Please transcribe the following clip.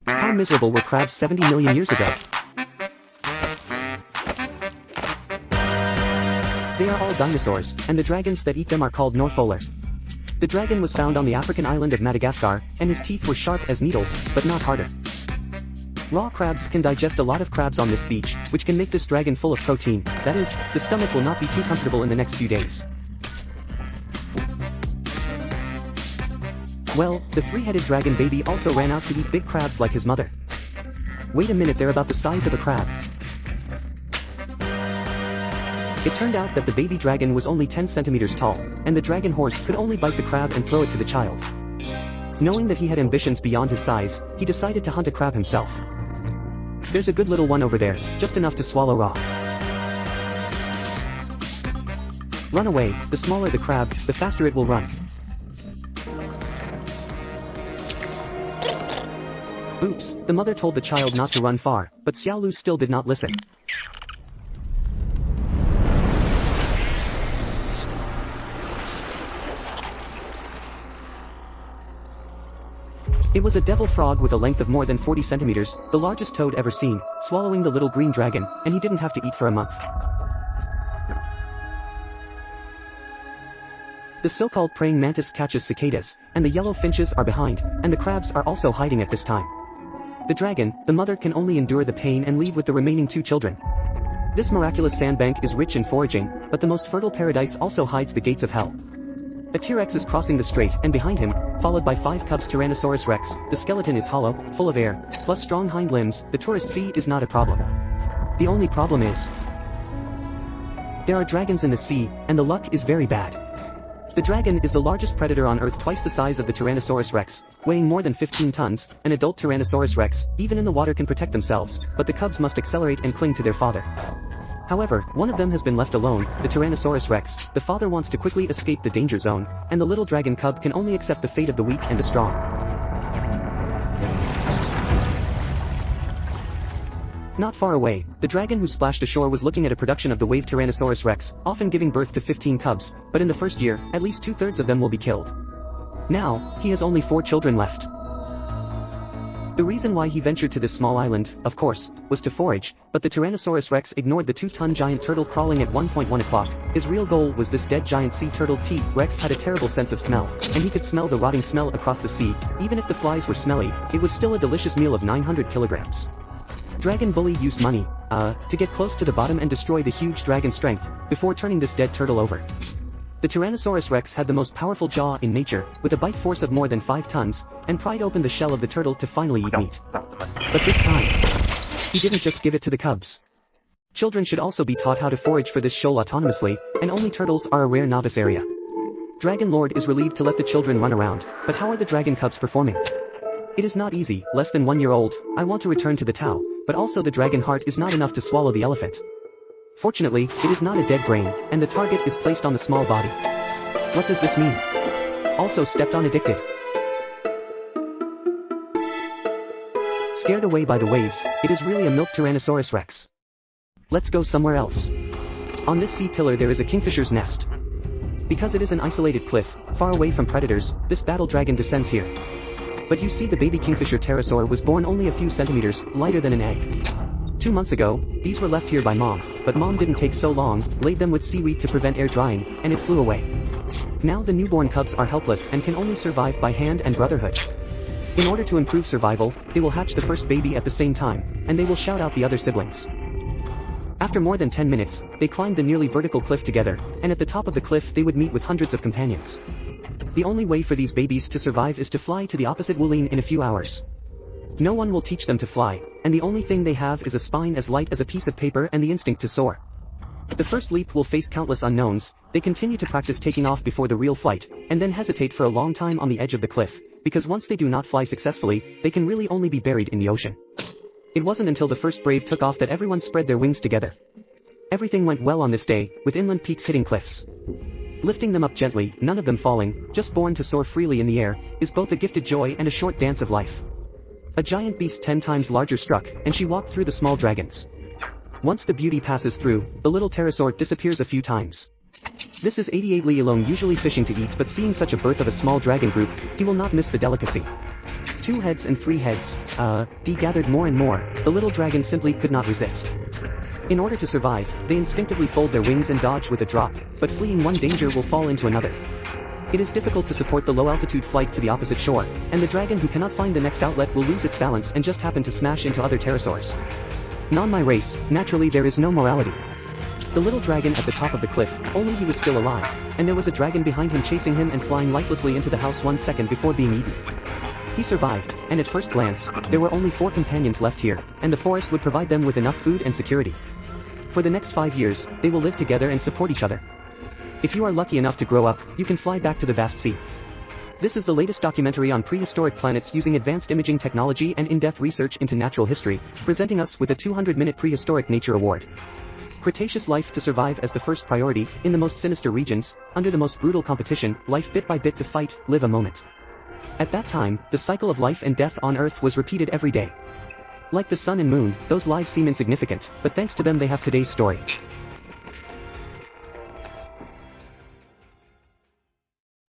How miserable were crabs 70 million years ago? They are all dinosaurs, and the dragons that eat them are called Norfolar. The dragon was found on the African island of Madagascar, and his teeth were sharp as needles, but not harder. Raw crabs can digest a lot of crabs on this beach, which can make this dragon full of protein. That is, the stomach will not be too comfortable in the next few days. Well, the three-headed dragon baby also ran out to eat big crabs like his mother. Wait a minute, they're about the size of a crab. It turned out that the baby dragon was only 10 centimeters tall, and the dragon horse could only bite the crab and throw it to the child. Knowing that he had ambitions beyond his size, he decided to hunt a crab himself. There's a good little one over there, just enough to swallow raw. Run away, the smaller the crab, the faster it will run. Oops, the mother told the child not to run far, but Xiaolu still did not listen. It was a devil frog with a length of more than 40 centimeters, the largest toad ever seen, swallowing the little green dragon, and he didn't have to eat for a month. The so-called praying mantis catches cicadas, and the yellow finches are behind, and the crabs are also hiding at this time. The dragon, the mother, can only endure the pain and leave with the remaining two children. This miraculous sandbank is rich in foraging, but the most fertile paradise also hides the gates of hell. A T-Rex is crossing the strait, and behind him, followed by 5 cubs Tyrannosaurus Rex, the skeleton is hollow, full of air, plus strong hind limbs. The tourist sea is not a problem. The only problem is there are dragons in the sea, and the luck is very bad. The dragon is the largest predator on Earth, twice the size of the Tyrannosaurus Rex, weighing more than 15 tons. An adult Tyrannosaurus Rex, even in the water, can protect themselves, but the cubs must accelerate and cling to their father. However, one of them has been left alone, the Tyrannosaurus Rex. The father wants to quickly escape the danger zone, and the little dragon cub can only accept the fate of the weak and the strong. Not far away, the dragon who splashed ashore was looking at a production of the wave Tyrannosaurus Rex, often giving birth to 15 cubs, but in the first year, at least 2/3 of them will be killed. Now, he has only 4 children left. The reason why he ventured to this small island, of course, was to forage, but the Tyrannosaurus Rex ignored the 2-ton giant turtle crawling at 1.1 o'clock. His real goal was this dead giant sea turtle. Rex had a terrible sense of smell, and he could smell the rotting smell across the sea. Even if the flies were smelly, it was still a delicious meal of 900 kilograms. Dragon Bully used money, to get close to the bottom and destroy the huge dragon strength, before turning this dead turtle over. The Tyrannosaurus Rex had the most powerful jaw in nature, with a bite force of more than 5 tons, and pried open the shell of the turtle to finally eat meat. But this time, he didn't just give it to the cubs. Children should also be taught how to forage for this shoal autonomously, and only turtles are a rare novice area. Dragon Lord is relieved to let the children run around, but how are the dragon cubs performing? It is not easy. Less than 1 year old. I want to return to the Tao, but also the dragon heart is not enough to swallow the elephant. Fortunately, it is not a dead brain, and the target is placed on the small body. What does this mean? Also stepped on addicted. Scared away by the waves, it is really a milk Tyrannosaurus Rex. Let's go somewhere else. On this sea pillar there is a kingfisher's nest. Because it is an isolated cliff, far away from predators, this battle dragon descends here. But you see, the baby kingfisher pterosaur was born only a few centimeters, lighter than an egg. 2 months ago, these were left here by mom, but mom didn't take so long, laid them with seaweed to prevent air drying, and it flew away. Now the newborn cubs are helpless and can only survive by hand and brotherhood. In order to improve survival, they will hatch the first baby at the same time, and they will shout out the other siblings. After more than 10 minutes, they climbed the nearly vertical cliff together, and at the top of the cliff they would meet with hundreds of companions. The only way for these babies to survive is to fly to the opposite Wuling in a few hours. No one will teach them to fly, and the only thing they have is a spine as light as a piece of paper and the instinct to soar. The first leap will face countless unknowns. They continue to practice taking off before the real flight, and then hesitate for a long time on the edge of the cliff, because once they do not fly successfully, they can really only be buried in the ocean. It wasn't until the first brave took off that everyone spread their wings together. Everything went well on this day, with inland peaks hitting cliffs. Lifting them up gently, none of them falling, just born to soar freely in the air, is both a gifted joy and a short dance of life. A giant beast 10 times larger struck, and she walked through the small dragons. Once the beauty passes through, the little pterosaur disappears a few times. This is 88 Li alone, usually fishing to eat, but seeing such a birth of a small dragon group, he will not miss the delicacy. 2 heads and 3 heads, gathered more and more, the little dragon simply could not resist. In order to survive, they instinctively fold their wings and dodge with a drop, but fleeing one danger will fall into another. It is difficult to support the low-altitude flight to the opposite shore, and the dragon who cannot find the next outlet will lose its balance and just happen to smash into other pterosaurs. Non my race, naturally there is no morality. The little dragon at the top of the cliff, only he was still alive, and there was a dragon behind him chasing him and flying lifelessly into the house 1 second before being eaten. He survived, and at first glance, there were only 4 companions left here, and the forest would provide them with enough food and security. For the next 5 years, they will live together and support each other. If you are lucky enough to grow up, you can fly back to the vast sea. This is the latest documentary on prehistoric planets using advanced imaging technology and in-depth research into natural history, presenting us with a 200-minute Prehistoric Nature Award. Cretaceous life to survive as the first priority, in the most sinister regions, under the most brutal competition, life bit by bit to fight, live a moment. At that time, the cycle of life and death on Earth was repeated every day. Like the sun and moon, those lives seem insignificant, but thanks to them they have today's story.